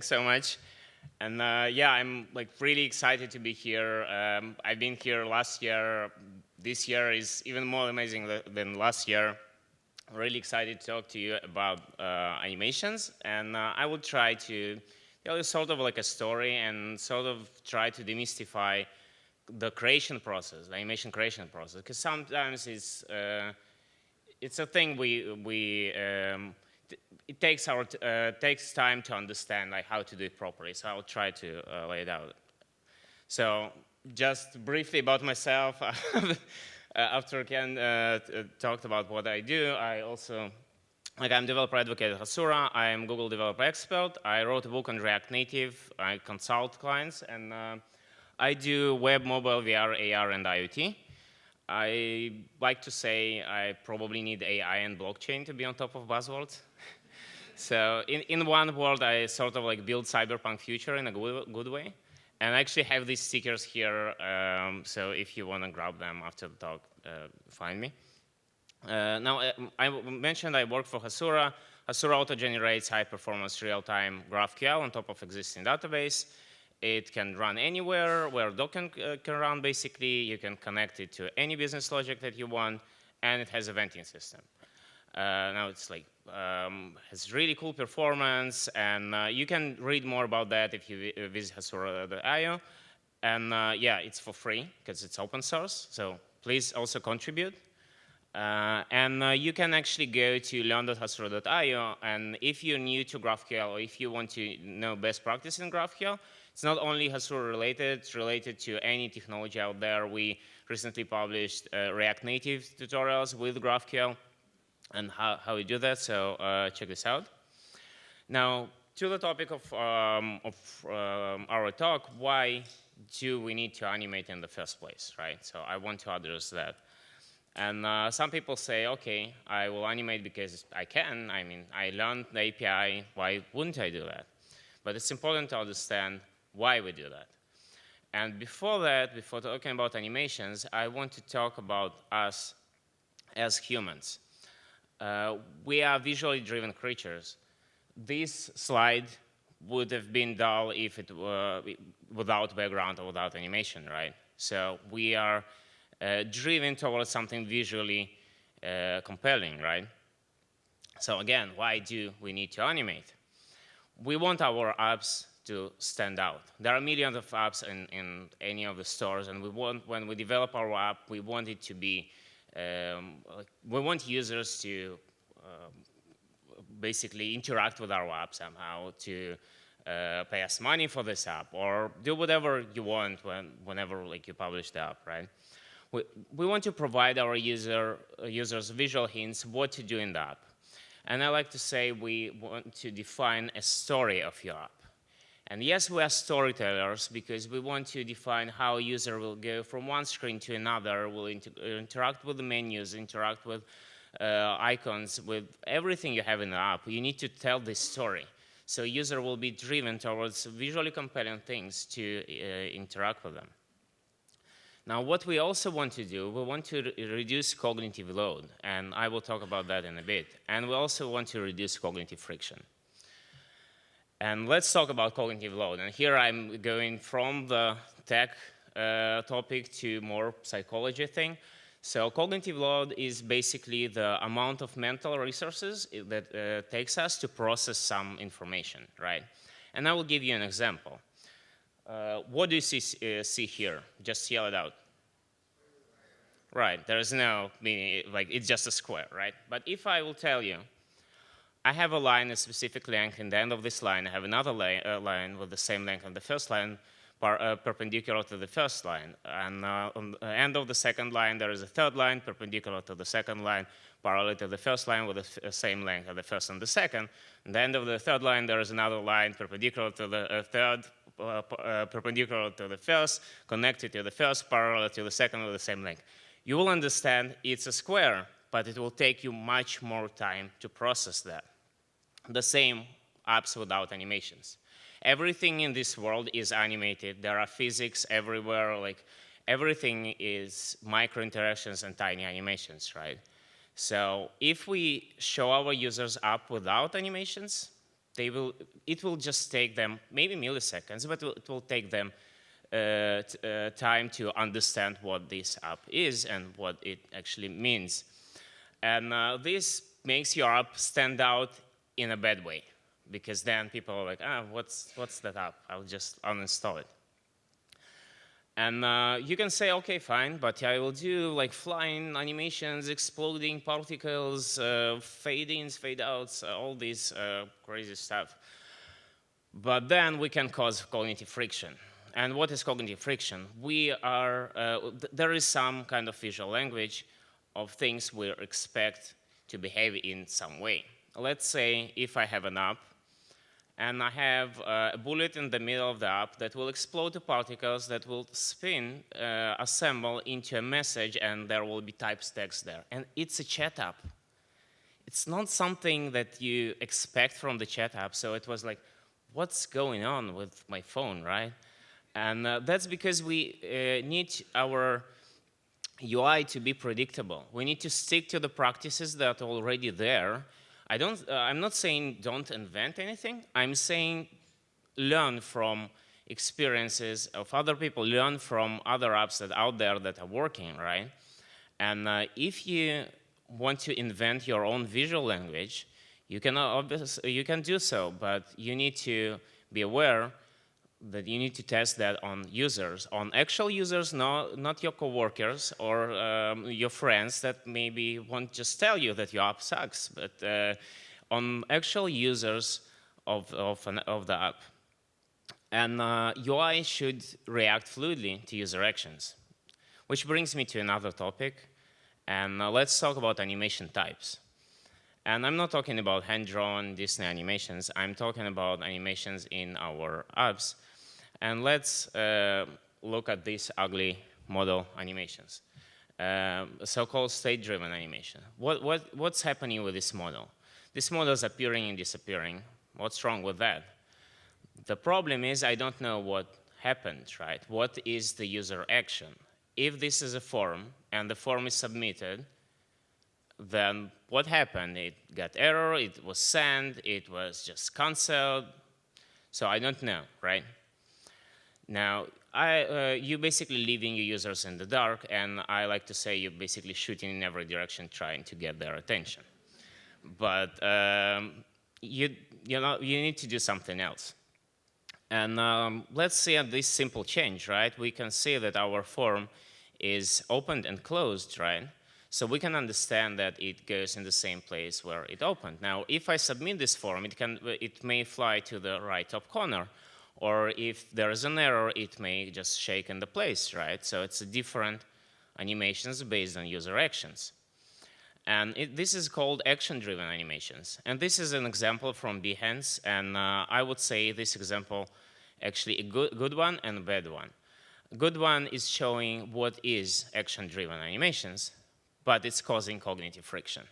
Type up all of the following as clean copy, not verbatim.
Thanks so much. And yeah, I'm like really excited to be here. I've been here last year. This year is even more amazing than last year. I'm really excited to talk to you about animations, and I will try to tell you sort of like a story and sort of try to demystify the creation process, the animation creation process, because sometimes it's a thing it takes time to understand like how to do it properly. So I'll try to lay it out. So just briefly about myself. After Ken talked about what I do, I'm developer advocate at Hasura. I am Google developer expert. I wrote a book on React Native. I consult clients, and I do web, mobile, VR, AR, and IoT. I like to say I probably need AI and blockchain to be on top of buzzwords. So in one world, I sort of like build cyberpunk future in a good way. And I actually have these stickers here, so if you want to grab them after the talk, find me. Now, I mentioned I work for Hasura. Hasura auto-generates high-performance real-time GraphQL on top of existing database. It can run anywhere where Docker can run, basically. You can connect it to any business logic that you want, and it has a venting system. Now it's like, has really cool performance, and you can read more about that if you visit hasura.io. And yeah, it's for free, because it's open source, so please also contribute. And you can actually go to learn.hasura.io, and if you're new to GraphQL, or if you want to know best practice in GraphQL, it's not only Hasura related, it's related to any technology out there. We recently published React Native tutorials with GraphQL and how we do that, so check this out. Now, to the topic of our talk, why do we need to animate in the first place, right? So I want to address that. And some people say, okay, I will animate because I can. I mean, I learned the API, why wouldn't I do that? But it's important to understand why we do that. And before that, before talking about animations, I want to talk about us as humans. We are visually driven creatures. This slide would have been dull if it were without background or without animation, right? So we are driven towards something visually compelling, right? So again, why do we need to animate? We want our apps to stand out. There are millions of apps in any of the stores, and when we develop our app, we want it to be we want users to basically interact with our app somehow, to pay us money for this app, or do whatever you want whenever like you publish the app, right? We want to provide our users visual hints what to do in the app. And I like to say we want to define a story of your app. And yes, we are storytellers because we want to define how a user will go from one screen to another, will interact with the menus, interact with icons, with everything you have in the app. You need to tell this story. So a user will be driven towards visually compelling things to interact with them. Now, what we also want to do, we want to reduce cognitive load, and I will talk about that in a bit. And we also want to reduce cognitive friction. And let's talk about cognitive load. And here I'm going from the tech topic to more psychology thing. So cognitive load is basically the amount of mental resources that takes us to process some information, right? And I will give you an example. What do you see here? Just yell it out. Right, there is no meaning, like it's just a square, right? But if I will tell you, I have a line, a specific length, and the end of this line, I have another line with the same length on the first line, perpendicular to the first line. And on the end of the second line, there is a third line, perpendicular to the second line, parallel to the first line with the same length as the first and the second. At the end of the third line, there is another line perpendicular to the third, perpendicular to the first, connected to the first, parallel to the second with the same length. You will understand it's a square, but it will take you much more time to process that. The same apps without animations. Everything in this world is animated. There are physics everywhere. Like everything is micro interactions and tiny animations, right? So if we show our users app without animations, it will just take them maybe milliseconds, but it will take them time to understand what this app is and what it actually means. And this makes your app stand out in a bad way, because then people are like, what's that app? I'll just uninstall it. And you can say, okay, fine, but I will do like flying animations, exploding particles, fade-ins, fade-outs, all this crazy stuff. But then we can cause cognitive friction. And what is cognitive friction? There is some kind of visual language of things we expect to behave in some way. Let's say if I have an app, and I have a bullet in the middle of the app that will explode to particles that will spin, assemble into a message, and there will be types there. And it's a chat app. It's not something that you expect from the chat app, so it was like, what's going on with my phone, right? And that's because we need our UI to be predictable. We need to stick to the practices that are already there. I'm not saying don't invent anything. I'm saying learn from experiences of other people, learn from other apps that are out there that are working, right? And if you want to invent your own visual language, you can do so, but you need to be aware that you need to test that on users, on actual users, not your coworkers or your friends that maybe won't just tell you that your app sucks, but on actual users of the app. And UI should react fluidly to user actions, which brings me to another topic. And let's talk about animation types. And I'm not talking about hand-drawn Disney animations. I'm talking about animations in our apps. And let's look at these ugly model animations, so-called state-driven animation. What's happening with this model? This model is appearing and disappearing. What's wrong with that? The problem is I don't know what happened, right? What is the user action? If this is a form and the form is submitted, then what happened? It got error, it was sent, it was just canceled. So I don't know, right? Now, you're basically leaving your users in the dark, and I like to say you're basically shooting in every direction trying to get their attention. But you need to do something else. And let's see at this simple change, right? We can see that our form is opened and closed, right? So we can understand that it goes in the same place where it opened. Now, if I submit this form, it may fly to the right top corner. Or if there is an error, it may just shake into place, right? So it's different animations based on user actions. And this is called action-driven animations. And this is an example from Behance. And I would say this example actually a good one and a bad one. A good one is showing what is action-driven animations, but it's causing cognitive friction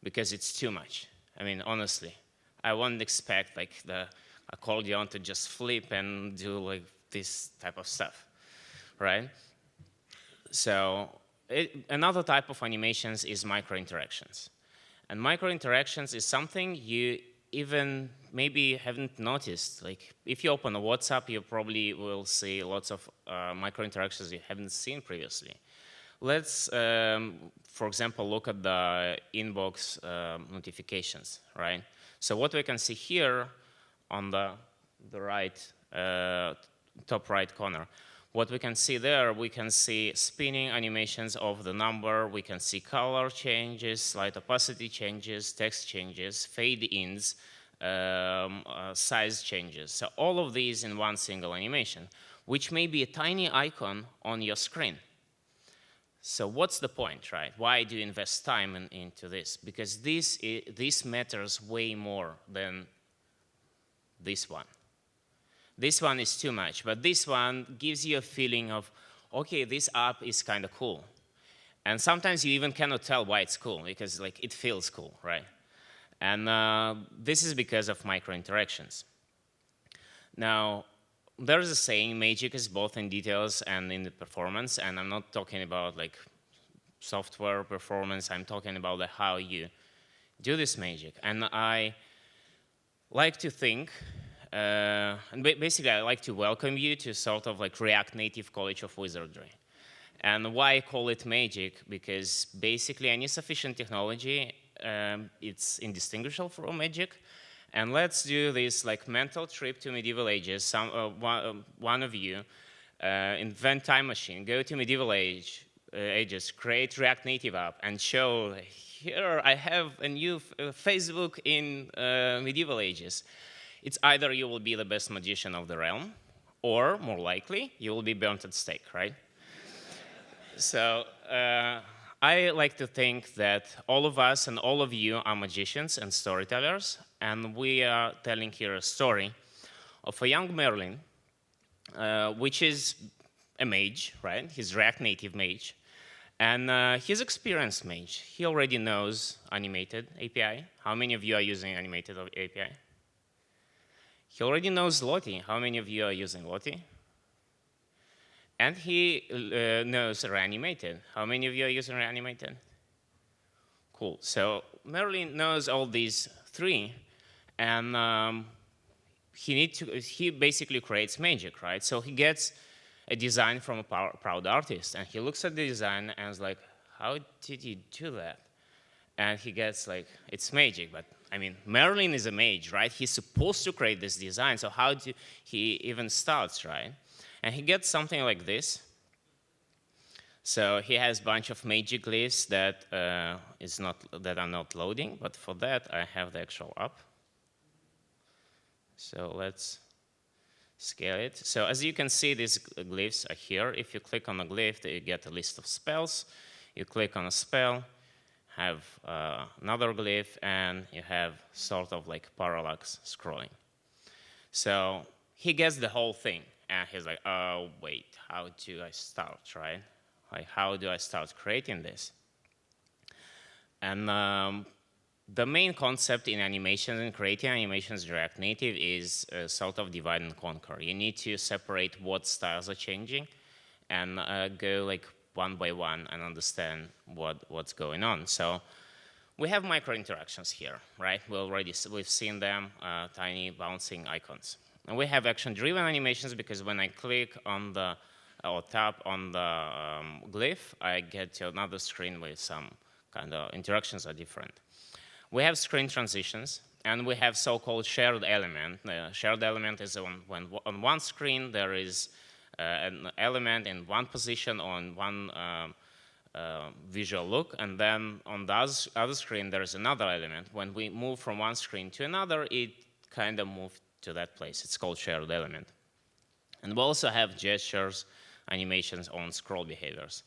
because it's too much. I mean, honestly, I wouldn't expect like the accordion to just flip and do like this type of stuff, right? So another type of animations is micro-interactions. And micro-interactions is something you even maybe haven't noticed. Like if you open a WhatsApp, you probably will see lots of micro-interactions you haven't seen previously. Let's, for example, look at the inbox notifications, right? So what we can see here on the right, top right corner, what we can see there, we can see spinning animations of the number, we can see color changes, slight opacity changes, text changes, fade-ins, size changes. So all of these in one single animation, which may be a tiny icon on your screen. So what's the point, right? Why do you invest time into this? Because this matters way more than this one. This one is too much, but this one gives you a feeling of, okay, this app is kind of cool. And sometimes you even cannot tell why it's cool, because like it feels cool, right? And this is because of micro-interactions. Now, there is a saying, magic is both in details and in the performance, and I'm not talking about like software performance, I'm talking about how you do this magic. And like to think, and basically I like to welcome you to sort of like React Native College of Wizardry. And why I call it magic? Because basically any sufficient technology, it's indistinguishable from magic. And let's do this like mental trip to medieval ages. One of you invent time machine, go to medieval ages, create React Native app, and show, here I have a new Facebook in medieval ages. It's either you will be the best magician of the realm, or more likely, you will be burnt at stake, right? So I like to think that all of us and all of you are magicians and storytellers, and we are telling here a story of a young Merlin, which is a mage, right? He's React Native mage, and he's experienced mage. He already knows Animated API. How many of you are using Animated API? He already knows Lottie. How many of you are using Lottie? And he knows Reanimated. How many of you are using Reanimated? Cool. So Merlin knows all these three, and he basically creates magic, right? So he gets a design from a proud artist, and he looks at the design and is like, how did you do that? And he gets like, it's magic, but I mean, Merlin is a mage, right? He's supposed to create this design, so how do he even starts, right? And he gets something like this. So he has a bunch of magic glyphs that are not loading, but for that I have the actual app. So let's scale it. So as you can see, these glyphs are here. If you click on a glyph, you get a list of spells. You click on a spell, have another glyph, and you have sort of like parallax scrolling. So he gets the whole thing. And he's like, oh, wait, how do I start, right? Like, how do I start creating this? And the main concept in animation and creating animations in React Native is sort of divide and conquer. You need to separate what styles are changing and go like one by one and understand what's going on. So we have micro interactions here, right? We've seen them, tiny bouncing icons. And we have Actiondriven animations because when I click on the or tap on the glyph, I get to another screen with some kind of interactions are different. We have screen transitions, and we have so-called shared element. The shared element is when on one screen there is an element in one position on one visual look, and then on the other screen there is another element. When we move from one screen to another, it kind of moves to that place. It's called shared element. And we also have gestures, animations on scroll behaviors.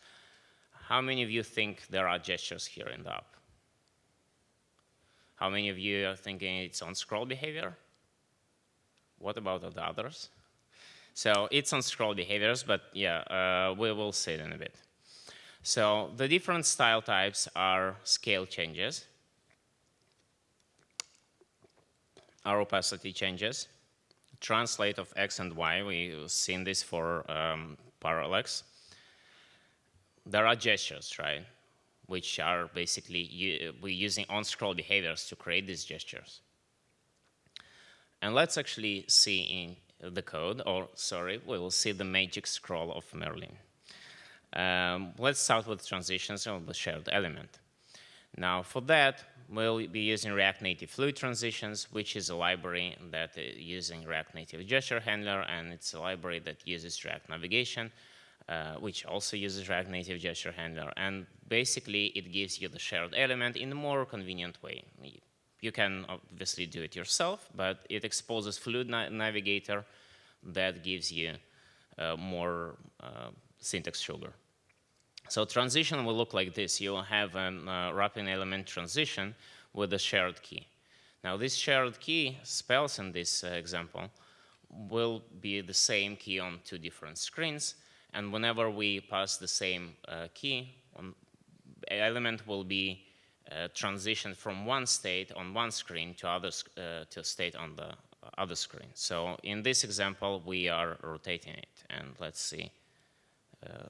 How many of you think there are gestures here in the app? How many of you are thinking it's on scroll behavior? What about the others? So it's on scroll behaviors, but yeah, we will see it in a bit. So the different style types are scale changes, are opacity changes, translate of X and Y. We've seen this for parallax. There are gestures, right? Which are basically, we're using on-scroll behaviors to create these gestures. And let's actually see in the code, or sorry, we will see the magic scroll of Merlin. Let's start with transitions of the shared element. Now for that, we'll be using React Native Fluid Transitions, which is a library that is using React Native Gesture Handler, and it's a library that uses React Navigation, which also uses React Native Gesture Handler. And basically, it gives you the shared element in a more convenient way. You can obviously do it yourself, but it exposes Fluid Navigator that gives you more syntax sugar. So transition will look like this. You'll have a wrapping element transition with a shared key. Now this shared key, spells in this example, will be the same key on two different screens. And whenever we pass the same key, element will be transitioned from one state on one screen to a state on the other screen. So in this example, we are rotating it. And let's see.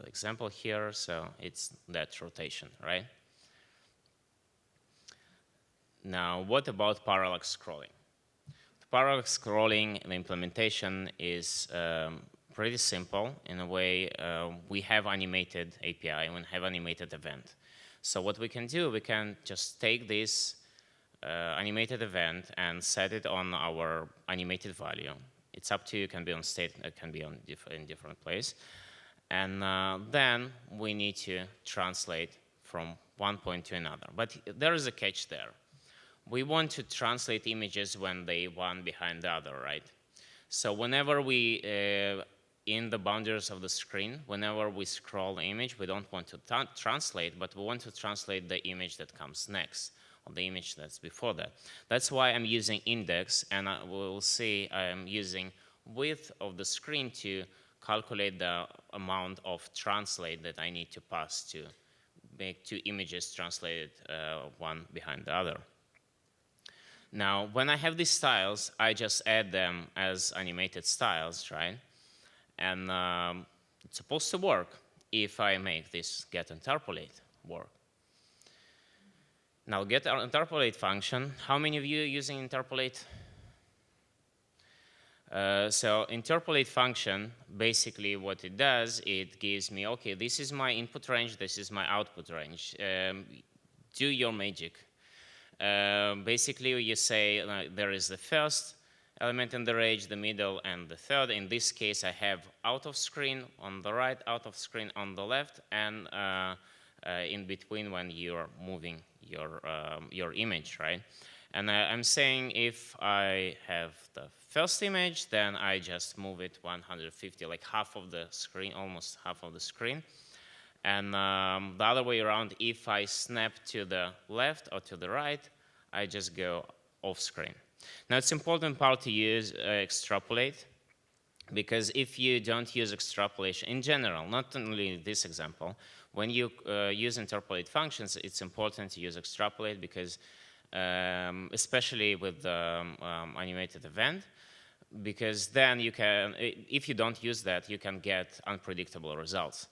Example here, so it's that rotation, right? Now, what about parallax scrolling? Parallel scrolling, the implementation is pretty simple. In a way, we have animated API and we have animated event. So what we can do, we can just take this animated event and set it on our animated value. It's up to you. It can be on state, it can be on in different place. And then we need to translate from one point to another. But there is a catch there. We want to translate images when they one behind the other, right? So whenever we, in the boundaries of the screen, whenever we scroll the image, we don't want to translate, but we want to translate the image that comes next, or the image that's before that. That's why I'm using index, and we'll see I'm using width of the screen to calculate the amount of translate that I need to pass to make two images translated one behind the other. Now, when I have these styles, I just add them as animated styles, right? And it's supposed to work if I make this getInterpolate work. Now, getInterpolate function, how many of you are using Interpolate? So Interpolate function, basically what it does, it gives me, okay, this is my input range, this is my output range. Do your magic. Basically, you say there is the first element in the range, the middle, and the third. In this case, I have out of screen on the right, out of screen on the left, and in between when you're moving your image, right? And I'm saying if I have the first image, then I just move it 150, like half of the screen, almost half of the screen. And the other way around, if I snap to the left or to the right, I just go off screen. Now, it's important part to use extrapolate, because if you don't use extrapolation in general, not only this example, when you use interpolate functions, it's important to use extrapolate because, especially with the animated event, because then you can, if you don't use that, you can get unpredictable results.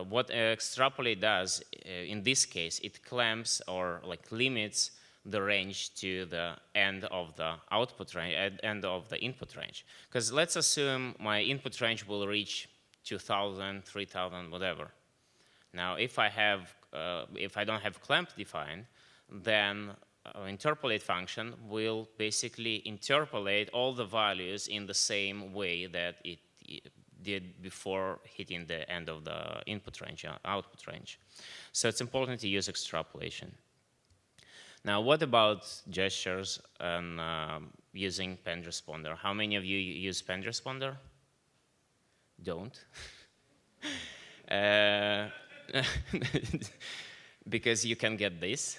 What extrapolate does, in this case, it clamps or like limits the range to the end of the output range, end of the input range. Because let's assume my input range will reach 2,000, 3,000, whatever. Now, if I don't have clamp defined, then interpolate function will basically interpolate all the values in the same way that it did before hitting the end of the input range, output range. So it's important to use extrapolation. Now, what about gestures and using pen responder? How many of you use pen responder? Don't. Because you can get this.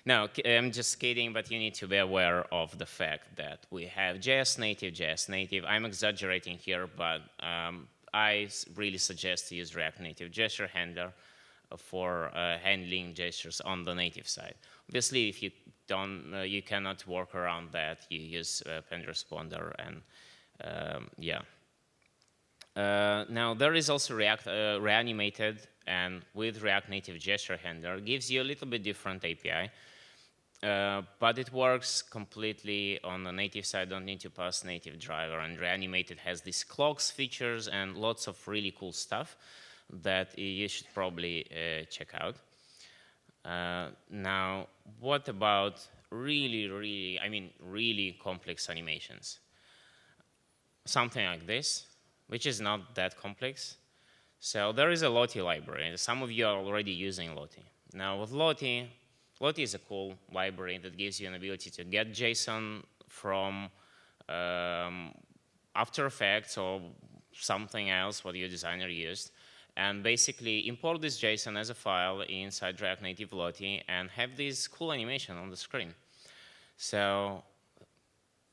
No, I'm just kidding, but you need to be aware of the fact that we have JS native. I'm exaggerating here, but I really suggest to use React Native gesture handler for handling gestures on the native side. Obviously, if you don't, you cannot work around that. You use pen responder, and yeah. Now there is also React Reanimated, and with React Native gesture handler, gives you a little bit different API. But it works completely on the native side, don't need to pass native driver, and Reanimated has these clocks features and lots of really cool stuff that you should probably check out. Now, what about really complex animations? Something like this, which is not that complex. So there is a Lottie library. Some of you are already using Lottie. Now with Lottie is a cool library that gives you an ability to get JSON from After Effects or something else what your designer used, and basically import this JSON as a file inside React Native Lottie and have this cool animation on the screen. So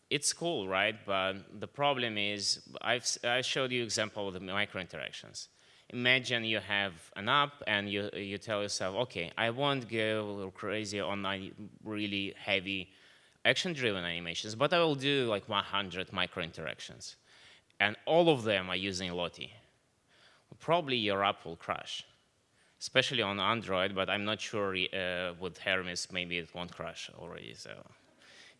it's cool, right? But the problem is, I showed you example of the micro interactions. Imagine you have an app and you tell yourself, okay, I won't go a little crazy on really heavy action-driven animations, but I will do like 100 micro interactions. And all of them are using Lottie. Probably your app will crash, especially on Android, but I'm not sure with Hermes, maybe it won't crash already. So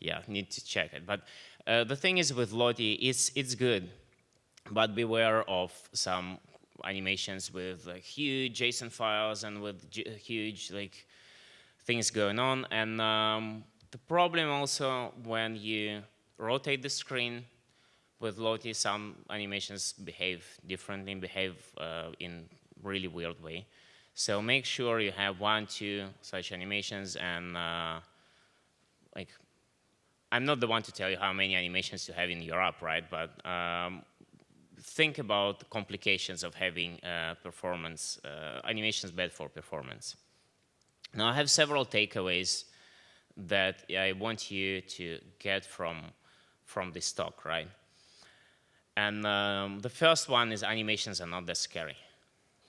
yeah, need to check it. But the thing is with Lottie, it's good, but beware of some animations with like huge JSON files and with huge like things going on. And the problem also when you rotate the screen with Lottie, some animations behave differently, behave in really weird way. So make sure you have 1, 2 such animations, and like, I'm not the one to tell you how many animations to have in your app, right? But think about the complications of having performance, animations bad for performance. Now I have several takeaways that I want you to get from this talk, right? And the first one is animations are not that scary,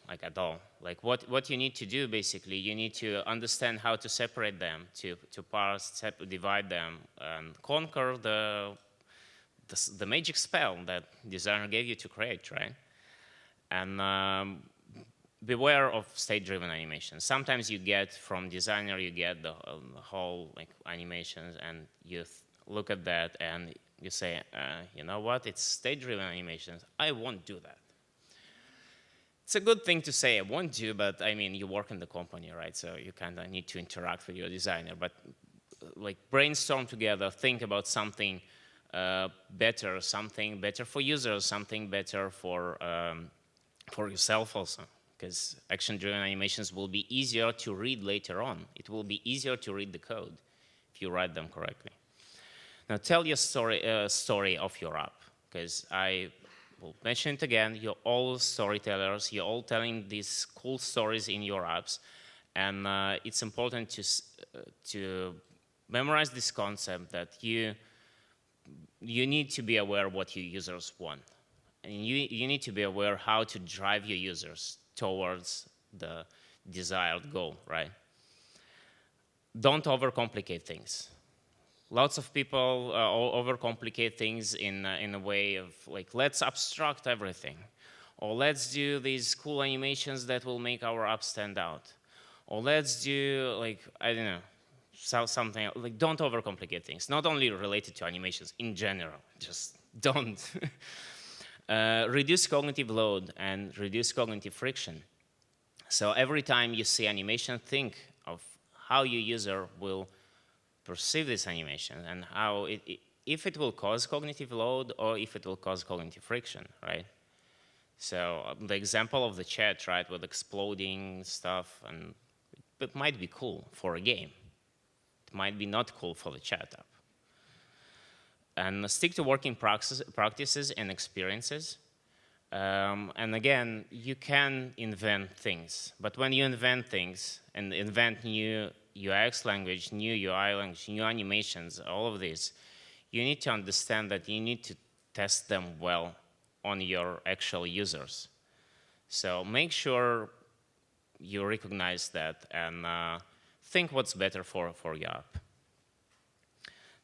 like at all. Like what you need to do, basically, you need to understand how to separate them, to parse, divide them, and conquer the magic spell that designer gave you to create, right? And beware of state-driven animations. Sometimes you get from designer, you get the whole like animations, and you look at that and you say, you know what? It's state-driven animations. I won't do that. It's a good thing to say I won't do, but I mean, you work in the company, right? So you kind of need to interact with your designer. But like brainstorm together, think about something better, something better for users, something better for yourself also. Because action-driven animations will be easier to read later on. It will be easier to read the code if you write them correctly. Now tell your story of your app, because I will mention it again. You're all storytellers. You're all telling these cool stories in your apps, and it's important to memorize this concept that you need to be aware what your users want, and you need to be aware how to drive your users towards the desired goal, right? Don't overcomplicate things. Lots of people overcomplicate things in a way of like, let's abstract everything, or let's do these cool animations that will make our app stand out, or let's do like, I don't know, something like, don't overcomplicate things. Not only related to animations, in general, just don't. Reduce cognitive load and reduce cognitive friction. So every time you see animation, think of how your user will perceive this animation and how if it will cause cognitive load or if it will cause cognitive friction, right? So the example of the chat, right, with exploding stuff, and it might be cool for a game. It might be not cool for the chat app. And stick to working practices and experiences. And again, you can invent things, but when you invent things and invent new UX language, new UI language, new animations, all of this, you need to understand that you need to test them well on your actual users. So make sure you recognize that and think what's better for your app.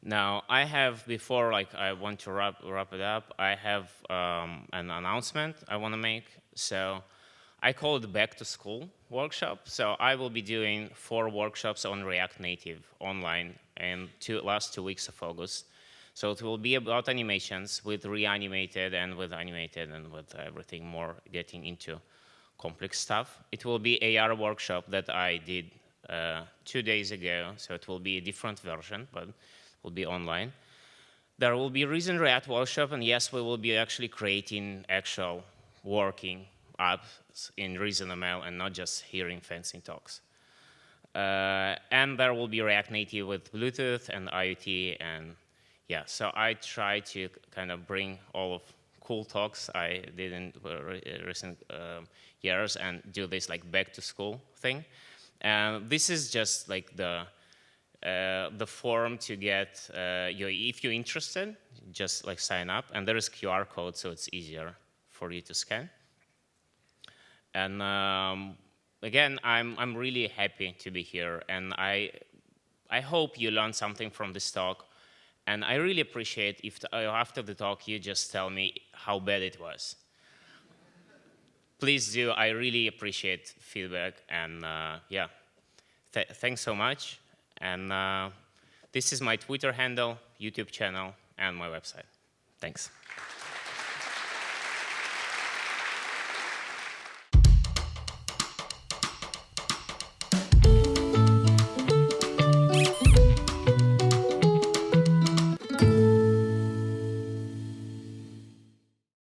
Now, I have, before I want to wrap it up, I have an announcement I want to make. So I call it Back to School workshop. So I will be doing 4 workshops on React Native online in last 2 weeks of August. So it will be about animations with Reanimated and with animated and with everything more getting into complex stuff. It will be AR workshop that I did 2 days ago. So it will be a different version, but will be online. There will be Reason React workshop, and yes, we will be actually creating actual working apps in ReasonML and not just hearing fancy talks. And there will be React Native with Bluetooth and IoT, and yeah, so I try to kind of bring all of cool talks I did in recent years and do this like back to school thing. And this is just like the form to get, if you're interested, just like sign up. And there is QR code, so it's easier for you to scan. And again, I'm really happy to be here. And I hope you learned something from this talk. And I really appreciate if after the talk, you just tell me how bad it was. Please do. I really appreciate feedback. And yeah, thanks so much. And This is my Twitter handle, YouTube channel, and my website. Thanks.